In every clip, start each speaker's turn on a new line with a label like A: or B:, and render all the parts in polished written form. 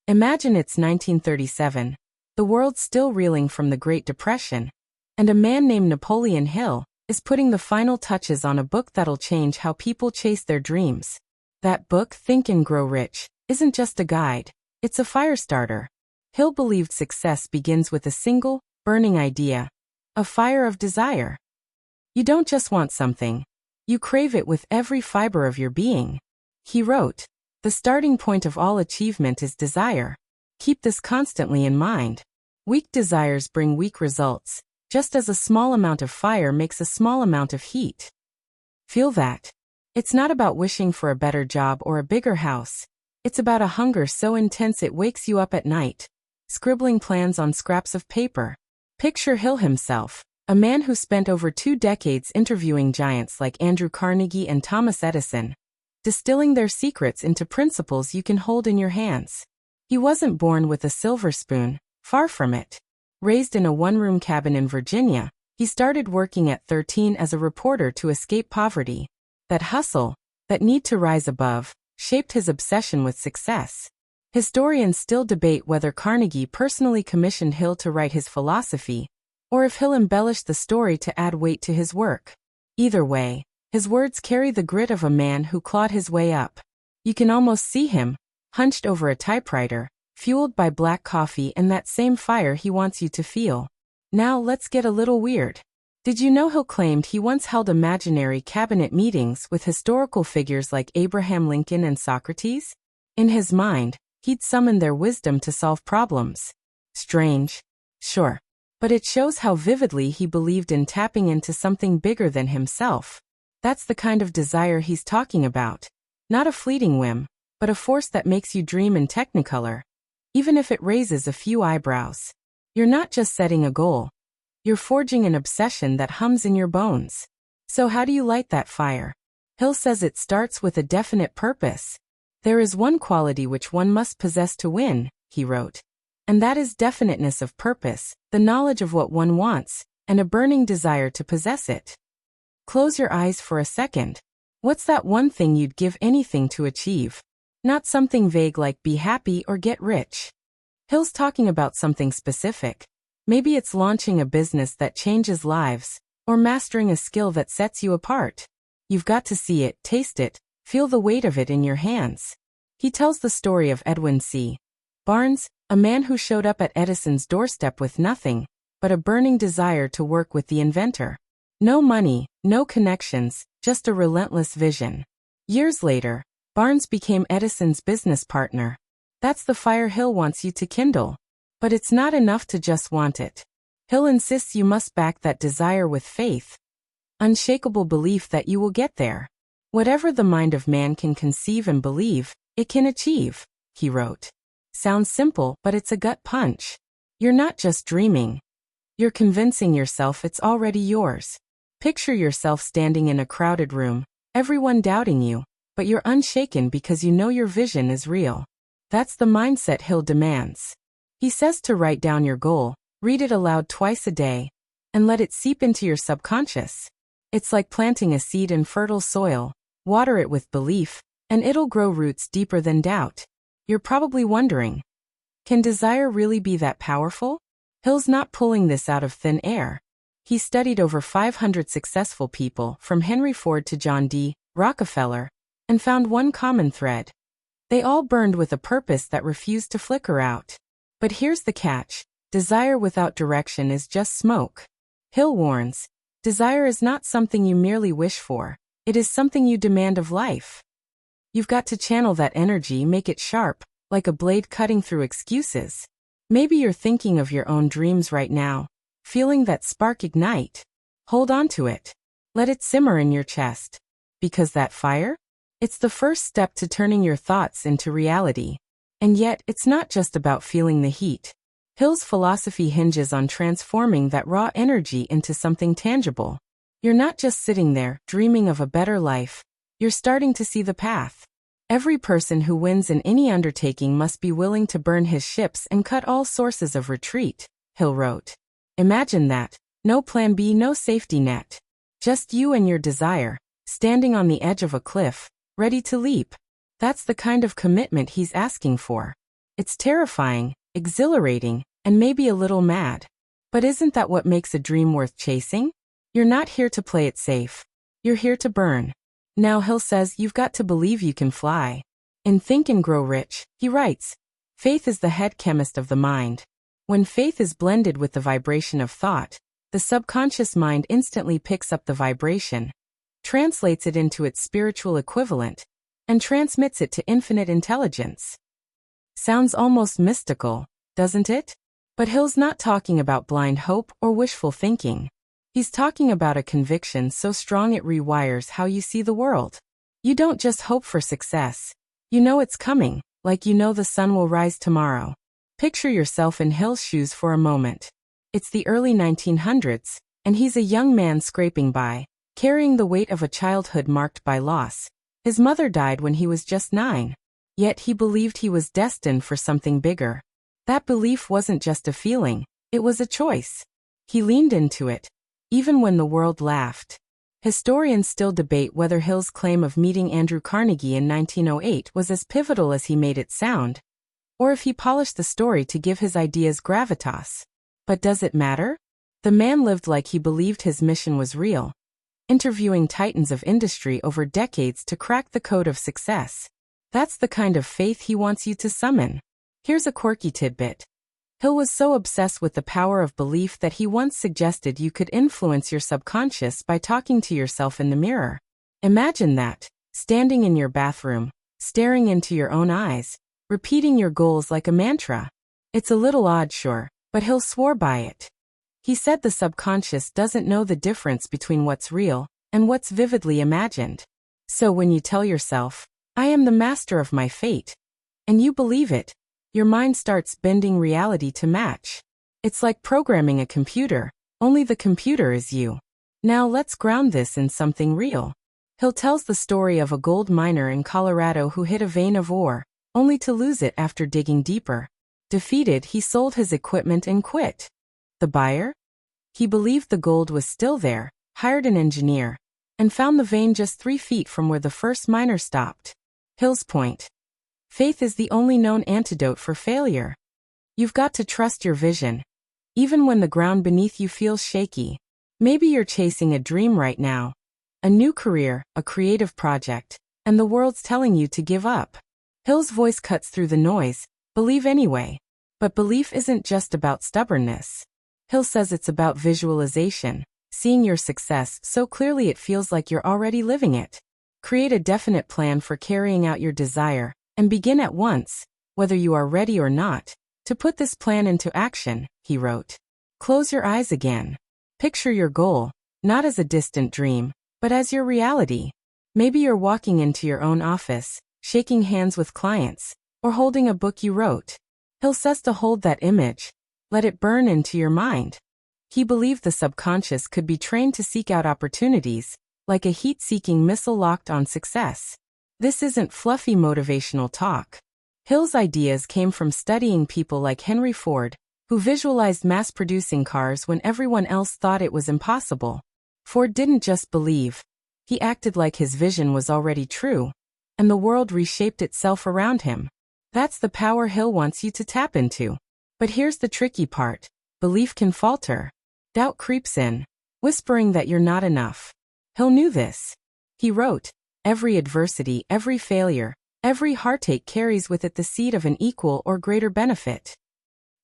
A: Imagine it's 1937. The world's still reeling from the Great Depression, and a man named Napoleon Hill is putting the final touches on a book that'll change how people chase their dreams. That book, Think and Grow Rich, isn't just a guide, it's a fire starter. Hill believed success begins with a single, burning idea, a fire of desire. You don't just want something, you crave it with every fiber of your being. He wrote, "The starting point of all achievement is desire. Keep this constantly in mind. Weak desires bring weak results, just as a small amount of fire makes a small amount of heat." Feel that? It's not about wishing for a better job or a bigger house. It's about a hunger so intense it wakes you up at night, scribbling plans on scraps of paper. Picture Hill himself, a man who spent over 2 decades interviewing giants like Andrew Carnegie and Thomas Edison, distilling their secrets into principles you can hold in your hands. He wasn't born with a silver spoon, far from it. Raised in a one-room cabin in Virginia, he started working at 13 as a reporter to escape poverty. That hustle, that need to rise above, shaped his obsession with success. Historians still debate whether Carnegie personally commissioned Hill to write his philosophy, or if Hill embellished the story to add weight to his work. Either way, his words carry the grit of a man who clawed his way up. You can almost see him, hunched over a typewriter, fueled by black coffee and that same fire he wants you to feel. Now let's get a little weird. Did you know Hill claimed he once held imaginary cabinet meetings with historical figures like Abraham Lincoln and Socrates? In his mind, he'd summon their wisdom to solve problems. Strange. Sure. But it shows how vividly he believed in tapping into something bigger than himself. That's the kind of desire he's talking about. Not a fleeting whim, but a force that makes you dream in technicolor, even if it raises a few eyebrows. You're not just setting a goal. You're forging an obsession that hums in your bones. So how do you light that fire? Hill says it starts with a definite purpose. There is one quality which one must possess to win, he wrote. And that is definiteness of purpose, the knowledge of what one wants, and a burning desire to possess it. Close your eyes for a second. What's that one thing you'd give anything to achieve? Not something vague like be happy or get rich. Hill's talking about something specific. Maybe it's launching a business that changes lives, or mastering a skill that sets you apart. You've got to see it, taste it, feel the weight of it in your hands. He tells the story of Edwin C. Barnes, a man who showed up at Edison's doorstep with nothing but a burning desire to work with the inventor. No money, no connections, just a relentless vision. Years later, Barnes became Edison's business partner. That's the fire Hill wants you to kindle. But it's not enough to just want it. Hill insists you must back that desire with faith. Unshakable belief that you will get there. Whatever the mind of man can conceive and believe, it can achieve, he wrote. Sounds simple, but it's a gut punch. You're not just dreaming. You're convincing yourself it's already yours. Picture yourself standing in a crowded room, everyone doubting you, but you're unshaken because you know your vision is real. That's the mindset Hill demands. He says to write down your goal, read it aloud twice a day, and let it seep into your subconscious. It's like planting a seed in fertile soil, water it with belief, and it'll grow roots deeper than doubt. You're probably wondering, can desire really be that powerful? Hill's not pulling this out of thin air. He studied over 500 successful people from Henry Ford to John D. Rockefeller, and found one common thread. They all burned with a purpose that refused to flicker out. But here's the catch. Desire without direction is just smoke. Hill warns, desire is not something you merely wish for. It is something you demand of life. You've got to channel that energy, make it sharp, like a blade cutting through excuses. Maybe you're thinking of your own dreams right now, feeling that spark ignite. Hold on to it. Let it simmer in your chest. Because that fire? It's the first step to turning your thoughts into reality. And yet, it's not just about feeling the heat. Hill's philosophy hinges on transforming that raw energy into something tangible. You're not just sitting there, dreaming of a better life. You're starting to see the path. Every person who wins in any undertaking must be willing to burn his ships and cut all sources of retreat, Hill wrote. Imagine that. No plan B, no safety net. Just you and your desire, standing on the edge of a cliff, ready to leap. That's the kind of commitment he's asking for. It's terrifying, exhilarating, and maybe a little mad. But isn't that what makes a dream worth chasing? You're not here to play it safe. You're here to burn. Now Hill says you've got to believe you can fly. In Think and Grow Rich, he writes, faith is the head chemist of the mind. When faith is blended with the vibration of thought, the subconscious mind instantly picks up the vibration, translates it into its spiritual equivalent, and transmits it to infinite intelligence. Sounds almost mystical, doesn't it? But Hill's not talking about blind hope or wishful thinking. He's talking about a conviction so strong it rewires how you see the world. You don't just hope for success. You know it's coming, like you know the sun will rise tomorrow. Picture yourself in Hill's shoes for a moment. It's the early 1900s, and he's a young man scraping by, carrying the weight of a childhood marked by loss. His mother died when he was just 9. Yet he believed he was destined for something bigger. That belief wasn't just a feeling, it was a choice. He leaned into it, even when the world laughed. Historians still debate whether Hill's claim of meeting Andrew Carnegie in 1908 was as pivotal as he made it sound, or if he polished the story to give his ideas gravitas. But does it matter? The man lived like he believed his mission was real, interviewing titans of industry over decades to crack the code of success. That's the kind of faith he wants you to summon. Here's a quirky tidbit. Hill was so obsessed with the power of belief that he once suggested you could influence your subconscious by talking to yourself in the mirror. Imagine that, standing in your bathroom, staring into your own eyes, repeating your goals like a mantra. It's a little odd, sure, but Hill swore by it. He said the subconscious doesn't know the difference between what's real and what's vividly imagined. So when you tell yourself, I am the master of my fate, and you believe it, your mind starts bending reality to match. It's like programming a computer, only the computer is you. Now let's ground this in something real. Hill tells the story of a gold miner in Colorado who hit a vein of ore, only to lose it after digging deeper. Defeated, he sold his equipment and quit. The buyer? He believed the gold was still there, hired an engineer, and found the vein just 3 feet from where the first miner stopped. Hill's point. Faith is the only known antidote for failure. You've got to trust your vision, even when the ground beneath you feels shaky. Maybe you're chasing a dream right now, a new career, a creative project, and the world's telling you to give up. Hill's voice cuts through the noise. Believe anyway. But belief isn't just about stubbornness. Hill says it's about visualization, seeing your success so clearly it feels like you're already living it. Create a definite plan for carrying out your desire, and begin at once, whether you are ready or not, to put this plan into action, he wrote. Close your eyes again. Picture your goal, not as a distant dream, but as your reality. Maybe you're walking into your own office, shaking hands with clients, or holding a book you wrote. Hill says to hold that image, let it burn into your mind. He believed the subconscious could be trained to seek out opportunities, like a heat-seeking missile locked on success. This isn't fluffy motivational talk. Hill's ideas came from studying people like Henry Ford, who visualized mass-producing cars when everyone else thought it was impossible. Ford didn't just believe. He acted like his vision was already true, and the world reshaped itself around him. That's the power Hill wants you to tap into. But here's the tricky part. Belief can falter. Doubt creeps in, whispering that you're not enough. Hill knew this. He wrote, every adversity, every failure, every heartache carries with it the seed of an equal or greater benefit.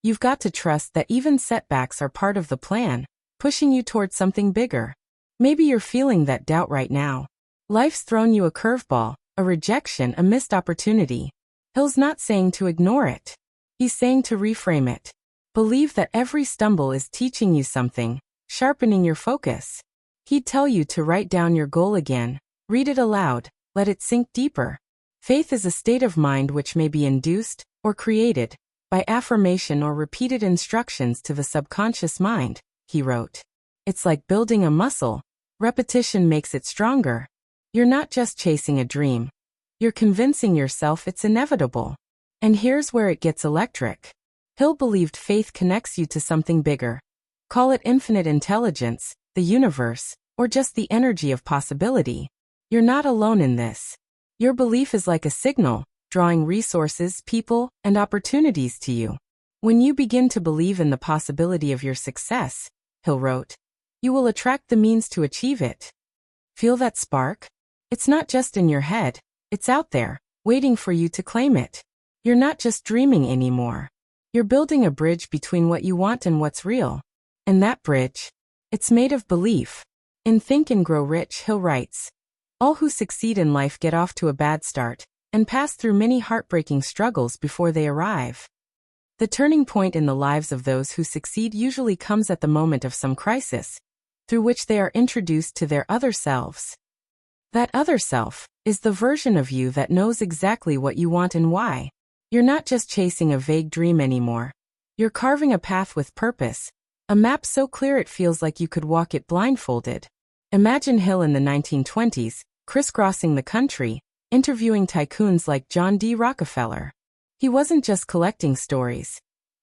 A: You've got to trust that even setbacks are part of the plan, pushing you towards something bigger. Maybe you're feeling that doubt right now. Life's thrown you a curveball, a rejection, a missed opportunity. Hill's not saying to ignore it. He's saying to reframe it. Believe that every stumble is teaching you something, sharpening your focus. He'd tell you to write down your goal again, read it aloud, let it sink deeper. Faith is a state of mind which may be induced, or created, by affirmation or repeated instructions to the subconscious mind, he wrote. It's like building a muscle. Repetition makes it stronger. You're not just chasing a dream. You're convincing yourself it's inevitable. And here's where it gets electric. Hill believed faith connects you to something bigger. Call it infinite intelligence, the universe, or just the energy of possibility. You're not alone in this. Your belief is like a signal, drawing resources, people, and opportunities to you. When you begin to believe in the possibility of your success, Hill wrote, you will attract the means to achieve it. Feel that spark? It's not just in your head, it's out there, waiting for you to claim it. You're not just dreaming anymore. You're building a bridge between what you want and what's real. And that bridge? It's made of belief. In Think and Grow Rich, Hill writes, all who succeed in life get off to a bad start and pass through many heartbreaking struggles before they arrive. The turning point in the lives of those who succeed usually comes at the moment of some crisis, through which they are introduced to their other selves. That other self is the version of you that knows exactly what you want and why. You're not just chasing a vague dream anymore. You're carving a path with purpose, a map so clear it feels like you could walk it blindfolded. Imagine Hill in the 1920s, crisscrossing the country, interviewing tycoons like John D. Rockefeller. He wasn't just collecting stories.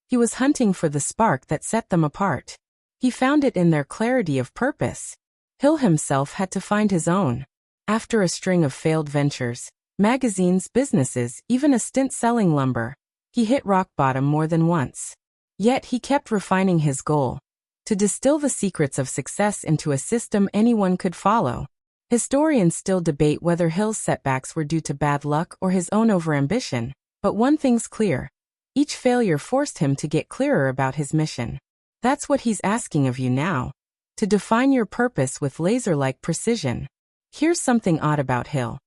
A: He was hunting for the spark that set them apart. He found it in their clarity of purpose. Hill himself had to find his own. After a string of failed ventures, magazines, businesses, even a stint selling lumber, he hit rock bottom more than once. Yet he kept refining his goal, to distill the secrets of success into a system anyone could follow. Historians still debate whether Hill's setbacks were due to bad luck or his own overambition, but one thing's clear. Each failure forced him to get clearer about his mission. That's what he's asking of you now, to define your purpose with laser-like precision. Here's something odd about Hill.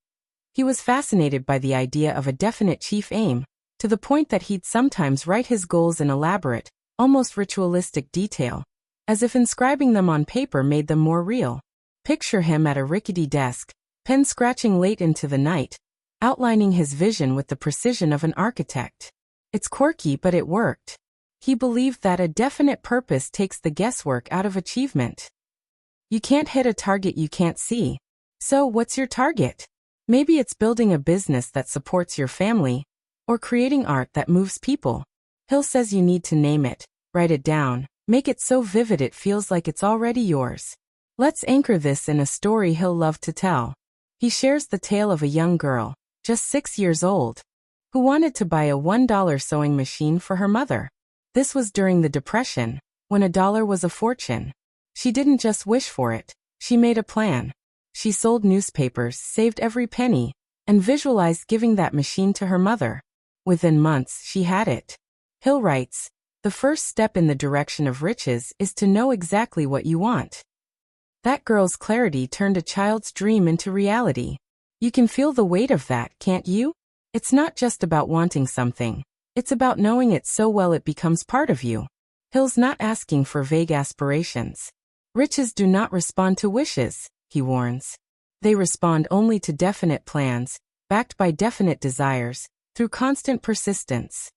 A: He was fascinated by the idea of a definite chief aim, to the point that he'd sometimes write his goals in elaborate, almost ritualistic detail, as if inscribing them on paper made them more real. Picture him at a rickety desk, pen scratching late into the night, outlining his vision with the precision of an architect. It's quirky, but it worked. He believed that a definite purpose takes the guesswork out of achievement. You can't hit a target you can't see. So what's your target? Maybe it's building a business that supports your family, or creating art that moves people. Hill says you need to name it, write it down, make it so vivid it feels like it's already yours. Let's anchor this in a story Hill loved to tell. He shares the tale of a young girl, just 6 years old, who wanted to buy a $1 sewing machine for her mother. This was during the Depression, when $1 was a fortune. She didn't just wish for it, she made a plan. She sold newspapers, saved every penny, and visualized giving that machine to her mother. Within months, she had it. Hill writes, the first step in the direction of riches is to know exactly what you want. That girl's clarity turned a child's dream into reality. You can feel the weight of that, can't you? It's not just about wanting something. It's about knowing it so well it becomes part of you. Hill's not asking for vague aspirations. Riches do not respond to wishes, he warns. They respond only to definite plans, backed by definite desires, through constant persistence.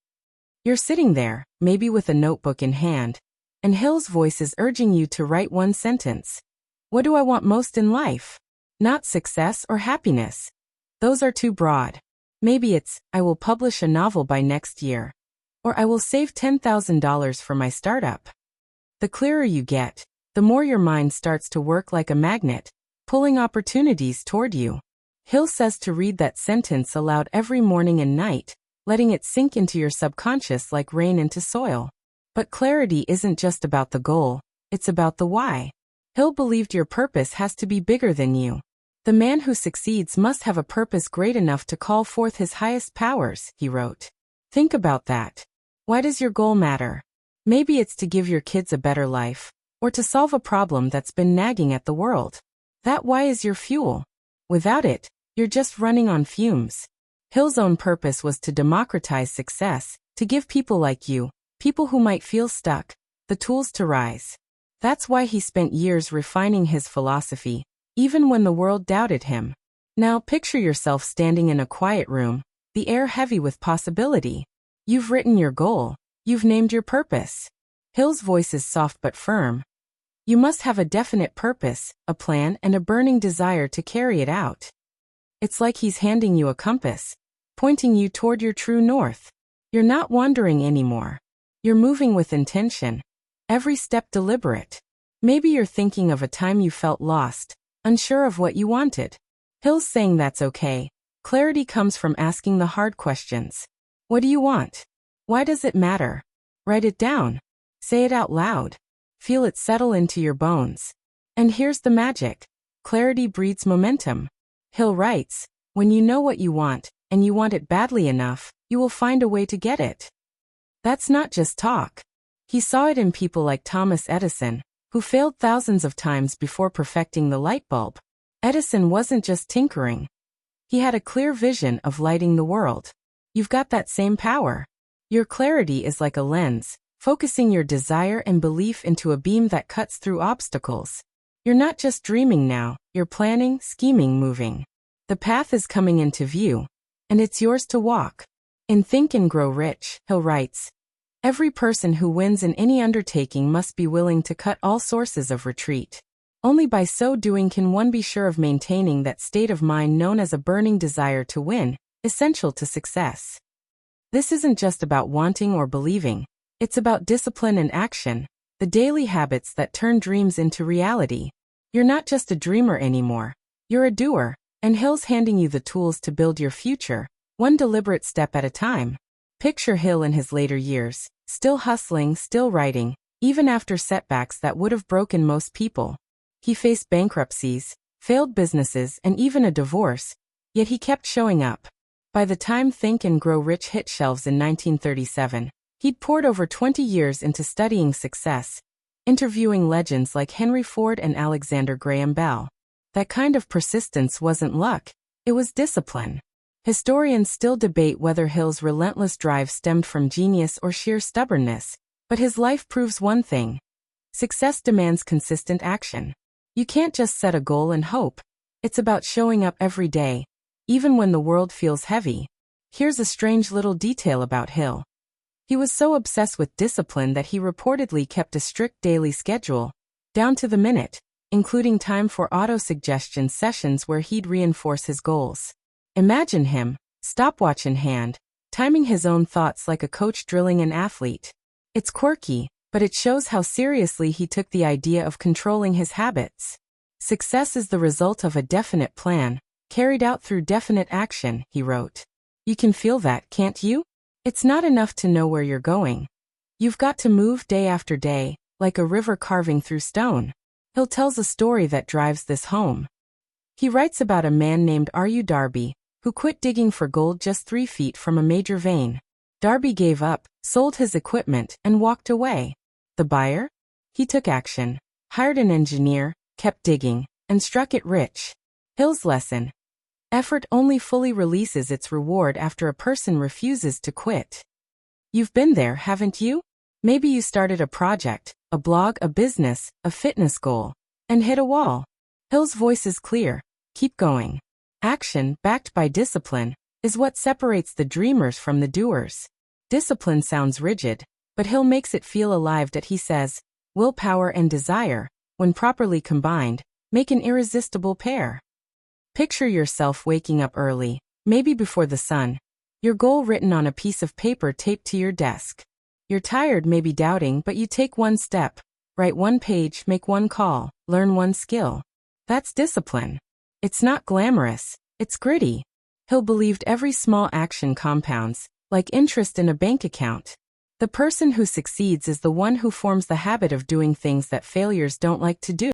A: You're sitting there, maybe with a notebook in hand, and Hill's voice is urging you to write one sentence. What do I want most in life? Not success or happiness. Those are too broad. Maybe it's, I will publish a novel by next year. Or I will save $10,000 for my startup. The clearer you get, the more your mind starts to work like a magnet, pulling opportunities toward you. Hill says to read that sentence aloud every morning and night, letting it sink into your subconscious like rain into soil. But clarity isn't just about the goal, it's about the why. Hill believed your purpose has to be bigger than you. The man who succeeds must have a purpose great enough to call forth his highest powers, he wrote. Think about that. Why does your goal matter? Maybe it's to give your kids a better life, or to solve a problem that's been nagging at the world. That why is your fuel. Without it, you're just running on fumes. Hill's own purpose was to democratize success, to give people like you, people who might feel stuck, the tools to rise. That's why he spent years refining his philosophy, even when the world doubted him. Now picture yourself standing in a quiet room, the air heavy with possibility. You've written your goal. You've named your purpose. Hill's voice is soft but firm. You must have a definite purpose, a plan, and a burning desire to carry it out. It's like he's handing you a compass, pointing you toward your true north. You're not wandering anymore. You're moving with intention. Every step deliberate. Maybe you're thinking of a time you felt lost, unsure of what you wanted. Hill's saying that's okay. Clarity comes from asking the hard questions. What do you want? Why does it matter? Write it down. Say it out loud. Feel it settle into your bones. And here's the magic. Clarity breeds momentum. Hill writes, when you know what you want, and you want it badly enough, you will find a way to get it. That's not just talk. He saw it in people like Thomas Edison, who failed thousands of times before perfecting the light bulb. Edison wasn't just tinkering. He had a clear vision of lighting the world. You've got that same power. Your clarity is like a lens, focusing your desire and belief into a beam that cuts through obstacles. You're not just dreaming now, you're planning, scheming, moving. The path is coming into view, and it's yours to walk. In Think and Grow Rich, Hill writes, every person who wins in any undertaking must be willing to cut all sources of retreat. Only by so doing can one be sure of maintaining that state of mind known as a burning desire to win, essential to success. This isn't just about wanting or believing. It's about discipline and action, the daily habits that turn dreams into reality. You're not just a dreamer anymore. You're a doer, and Hill's handing you the tools to build your future, one deliberate step at a time. Picture Hill in his later years, still hustling, still writing, even after setbacks that would have broken most people. He faced bankruptcies, failed businesses, and even a divorce, yet he kept showing up. By the time Think and Grow Rich hit shelves in 1937, he'd poured over 20 years into studying success, interviewing legends like Henry Ford and Alexander Graham Bell. That kind of persistence wasn't luck, it was discipline. Historians still debate whether Hill's relentless drive stemmed from genius or sheer stubbornness, but his life proves one thing. Success demands consistent action. You can't just set a goal and hope. It's about showing up every day, even when the world feels heavy. Here's a strange little detail about Hill. He was so obsessed with discipline that he reportedly kept a strict daily schedule, down to the minute, including time for auto-suggestion sessions where he'd reinforce his goals. Imagine him, stopwatch in hand, timing his own thoughts like a coach drilling an athlete. It's quirky, but it shows how seriously he took the idea of controlling his habits. Success is the result of a definite plan, carried out through definite action, he wrote. You can feel that, can't you? It's not enough to know where you're going. You've got to move day after day, like a river carving through stone. Hill tells a story that drives this home. He writes about a man named R.U. Darby, who quit digging for gold just 3 feet from a major vein. Darby gave up, sold his equipment, and walked away. The buyer? He took action, hired an engineer, kept digging, and struck it rich. Hill's lesson: effort only fully releases its reward after a person refuses to quit. You've been there, haven't you? Maybe you started a project, a blog, a business, a fitness goal, and hit a wall. Hill's voice is clear: keep going. Action, backed by discipline, is what separates the dreamers from the doers. Discipline sounds rigid, but Hill makes it feel alive. That he says, willpower and desire, when properly combined, make an irresistible pair. Picture yourself waking up early, maybe before the sun, your goal written on a piece of paper taped to your desk. You're tired, maybe doubting, but you take one step, write one page, make one call, learn one skill. That's discipline. It's not glamorous, it's gritty. Hill believed every small action compounds, like interest in a bank account. The person who succeeds is the one who forms the habit of doing things that failures don't like to do.